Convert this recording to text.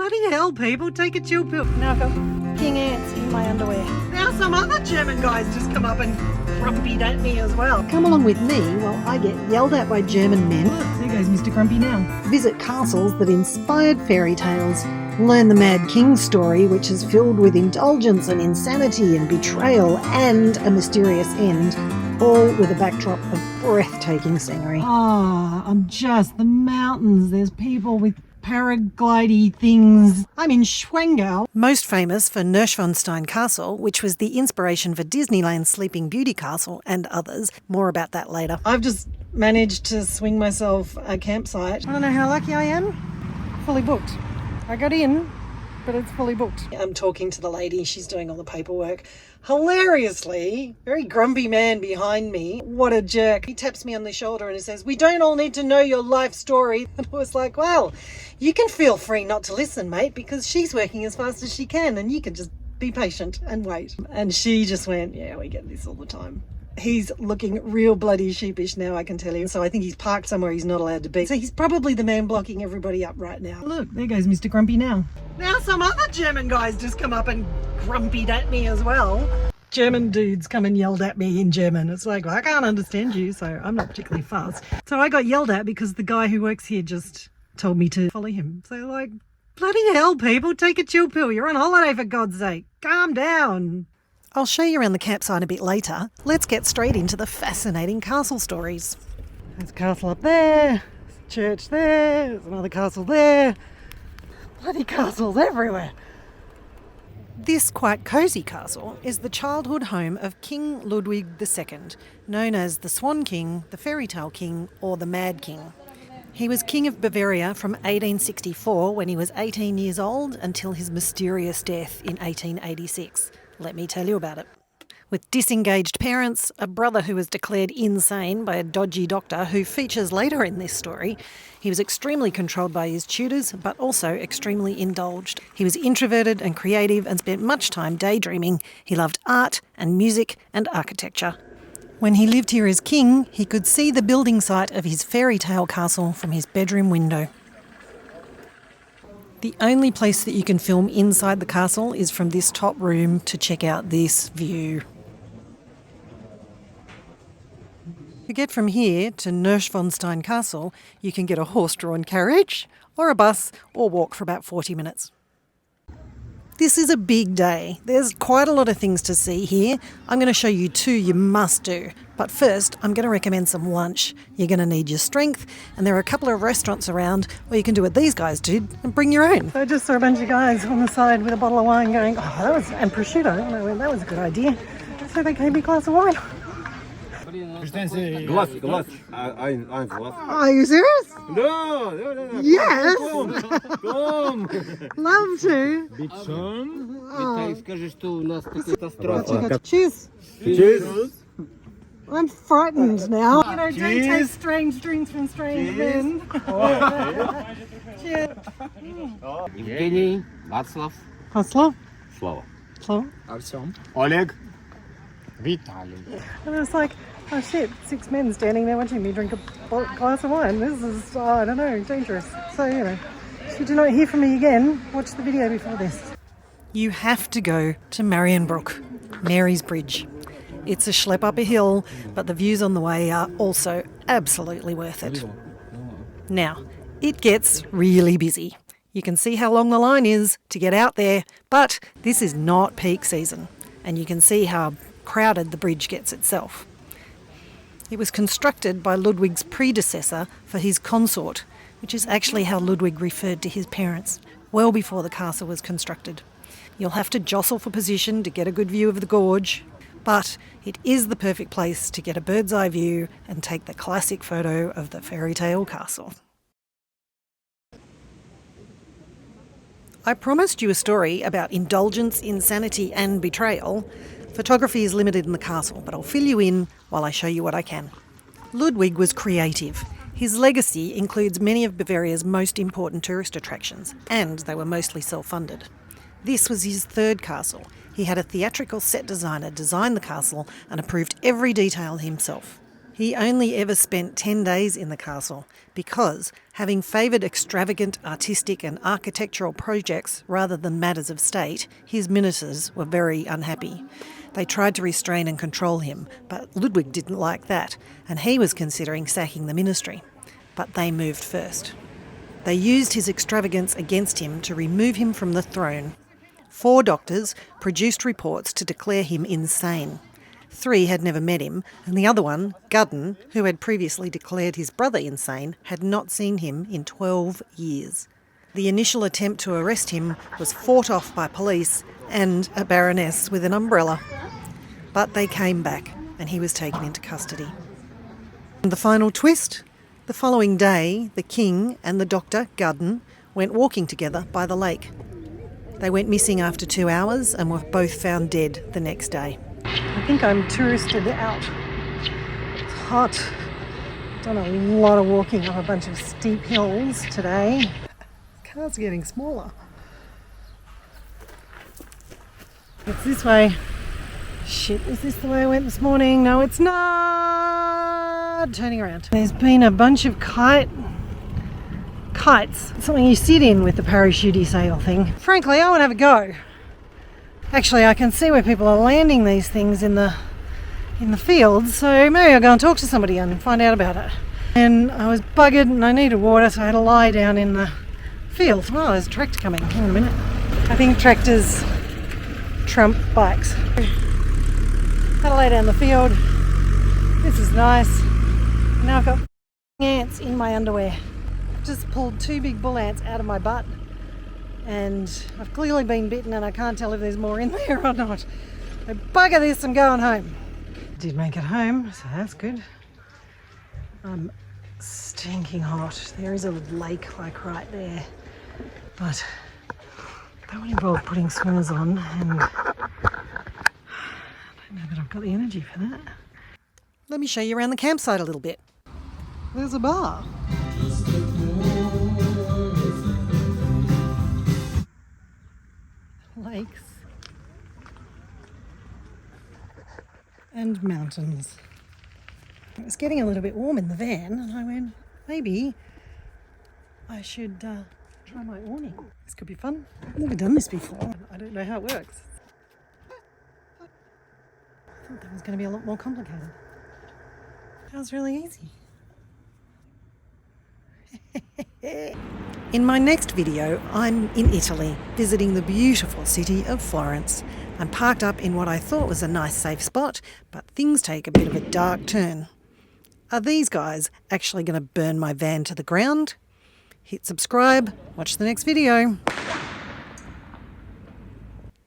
Bloody hell, people, take a chill pill. Now I've got king ants in my underwear. Now some other German guys just come up and grumpied at me as well. Come along with me while I get yelled at by German men. There goes Mr. Grumpy now. Visit castles that inspired fairy tales. Learn the Mad King's story, which is filled with indulgence and insanity and betrayal and a mysterious end, all with a backdrop of breathtaking scenery. I'm just the mountains. There's people with paraglidey things. I'm in Schwangau. Most famous for Neuschwanstein Castle, which was the inspiration for Disneyland's Sleeping Beauty Castle and others. More about that later. I've just managed to swing myself a campsite. I don't know how lucky I am. Fully booked. I got in, but it's fully booked. I'm talking to the lady. She's doing all the paperwork. Hilariously, very grumpy man behind me. What a jerk. He taps me on the shoulder and he says, "We don't all need to know your life story." And I was like, well, you can feel free not to listen, mate, because she's working as fast as she can and you can just be patient and wait. And she just went, yeah, we get this all the time. He's looking real bloody sheepish now, I can tell you. So I think he's parked somewhere he's not allowed to be. So he's probably the man blocking everybody up right now. Look, there goes Mr. Grumpy now. Now some other German guys just come up and grumpied at me as well. German dudes come and yelled at me in German. It's like, well, I can't understand you, so I'm not particularly fast. So I got yelled at because the guy who works here just told me to follow him. So like, bloody hell, people, take a chill pill. You're on holiday, for God's sake. Calm down. I'll show you around the campsite a bit later. Let's get straight into the fascinating castle stories. There's a castle up there, there's a church there, there's another castle there. Bloody castles everywhere. This quite cosy castle is the childhood home of King Ludwig II, known as the Swan King, the Fairytale King, or the Mad King. He was King of Bavaria from 1864 when he was 18 years old until his mysterious death in 1886. Let me tell you about it. With disengaged parents, a brother who was declared insane by a dodgy doctor who features later in this story, he was extremely controlled by his tutors, but also extremely indulged. He was introverted and creative and spent much time daydreaming. He loved art and music and architecture. When he lived here as king, he could see the building site of his fairy tale castle from his bedroom window. The only place that you can film inside the castle is from this top room to check out this view. To get from here to Neuschwanstein Castle, you can get a horse-drawn carriage or a bus or walk for about 40 minutes. This is a big day. There's quite a lot of things to see here. I'm going to show you two you must do. But first, I'm going to recommend some lunch. You're going to need your strength, and there are a couple of restaurants around where you can do what these guys did and bring your own. So I just saw a bunch of guys on the side with a bottle of wine going, and prosciutto. And I went, that was a good idea. So they gave me a glass of wine. Glass. Ein Glas. Are you serious? No. Yes. Come. Love to. Скажи, что у нас катастрофа. Cheers. Cheers. I'm frightened now. You know, don't take strange drinks from strange men. Cheers. Евгений, Václav, Václav. Slava. Slava. Artyom. Oleg. Vitaly. And it's like, oh shit, 6 men standing there watching me drink a glass of wine. This is, I don't know, dangerous. So, you know, if you do not hear from me again, watch the video before this. You have to go to Marienbrook, Mary's Bridge. It's a schlep up a hill, but the views on the way are also absolutely worth it. Now, it gets really busy. You can see how long the line is to get out there, but this is not peak season, and you can see how crowded the bridge gets itself. It was constructed by Ludwig's predecessor for his consort, which is actually how Ludwig referred to his parents, well before the castle was constructed. You'll have to jostle for position to get a good view of the gorge, but it is the perfect place to get a bird's eye view and take the classic photo of the fairy tale castle. I promised you a story about indulgence, insanity and betrayal. Photography is limited in the castle, but I'll fill you in while I show you what I can. Ludwig was creative. His legacy includes many of Bavaria's most important tourist attractions, and they were mostly self-funded. This was his third castle. He had a theatrical set designer design the castle and approved every detail himself. He only ever spent 10 days in the castle because, having favoured extravagant artistic and architectural projects rather than matters of state, his ministers were very unhappy. They tried to restrain and control him, but Ludwig didn't like that, and he was considering sacking the ministry. But they moved first. They used his extravagance against him to remove him from the throne. 4 doctors produced reports to declare him insane. 3 had never met him, and the other one, Gudden, who had previously declared his brother insane, had not seen him in 12 years. The initial attempt to arrest him was fought off by police and a baroness with an umbrella. But they came back, and he was taken into custody. And the final twist? The following day, the king and the doctor, Gudden, went walking together by the lake. They went missing after 2 hours and were both found dead the next day. I think I'm touristed out. It's hot. Done a lot of walking up a bunch of steep hills today. Car's getting smaller. It's this way. Shit, is this the way I went this morning? No, it's not. Turning around. There's been a bunch of kites. Something you sit in with the parachute sail thing. Frankly, I want to have a go. Actually, I can see where people are landing these things in the fields, so maybe I'll go and talk to somebody and find out about it. And I was buggered and I needed water, so I had to lie down in the field. Oh, there's a tractor coming. Hang on a minute. I think tractors trump bikes. Had to lay down in the field. This is nice. Now I've got ants in my underwear. Just pulled 2 big bull ants out of my butt. And I've clearly been bitten and I can't tell if there's more in there or not. So bugger this, I'm going home. Did make it home, so that's good. I'm stinking hot. There is a lake like right there. But that would involve putting swimmers on and I don't know that I've got the energy for that. Let me show you around the campsite a little bit. There's a bar. Lakes and mountains. It was getting a little bit warm in the van and I went, maybe I should try my awning. This could be fun. I've never done this before. I don't know how it works. I thought that was going to be a lot more complicated. That was really easy. In my next video, I'm in Italy, visiting the beautiful city of Florence. I'm parked up in what I thought was a nice safe spot, but things take a bit of a dark turn. Are these guys actually going to burn my van to the ground? Hit subscribe, watch the next video.